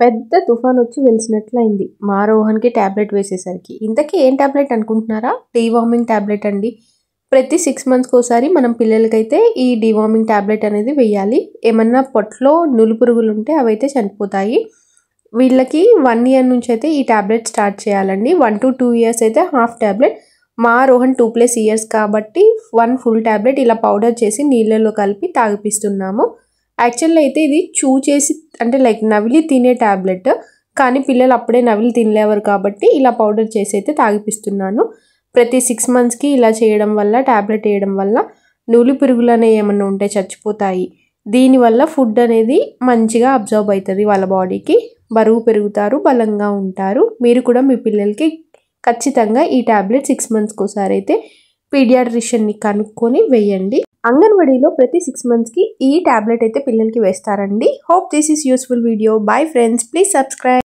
పెద్ద తుఫాన్ వచ్చి వెలిసినట్లయింది మా రోహన్కి టాబ్లెట్ వేసేసరికి. ఇంతకీ ఏం టాబ్లెట్ అనుకుంటున్నారా? డీవార్మింగ్ టాబ్లెట్ అండి. ప్రతి 6 మంత్స్కి ఒకసారి మనం పిల్లలకైతే ఈ డీవార్మింగ్ టాబ్లెట్ అనేది వేయాలి. ఏమన్నా పొట్టలో నులుపురుగులు ఉంటే అవైతే చనిపోతాయి. వీళ్ళకి 1 ఇయర్ నుంచి అయితే ఈ టాబ్లెట్ స్టార్ట్ చేయాలండి. 1 to 2 ఇయర్స్ అయితే హాఫ్ టాబ్లెట్. మా రోహన్ 2+ ఇయర్స్ కాబట్టి 1 ఫుల్ టాబ్లెట్ ఇలా పౌడర్ చేసి నీళ్ళలో కలిపి తాగిపిస్తున్నాము. యాక్చువల్లీ అయితే ఇది చేసి అంటే లైక్ నవిలి తినే టాబ్లెట్, కానీ పిల్లలు అప్పుడే నవిలి తినలేవారు కాబట్టి ఇలా పౌడర్ చేసి అయితే తాగిపిస్తున్నాను. ప్రతి 6 మంత్స్కి ఇలా చేయడం వల్ల, టాబ్లెట్ వేయడం వల్ల నూలు పురుగులు అనేవి ఏమన్నా ఉంటే చచ్చిపోతాయి. దీనివల్ల ఫుడ్ అనేది మంచిగా అబ్జర్వ్ అవుతుంది వాళ్ళ బాడీకి, బరువు పెరుగుతారు, బలంగా ఉంటారు. మీరు కూడా మీ పిల్లలకి ఖచ్చితంగా ఈ టాబ్లెట్ 6 మంత్స్కి ఒకసారి అయితే పీడియాట్రిషియన్ని కనుక్కొని వేయండి. అంగన్వాడీలో ప్రతి 6 మంత్స్కి ఈ టాబ్లెట్ అయితే పిల్లలకి వేస్తారండి. Hope this is useful video. Bye friends, please subscribe.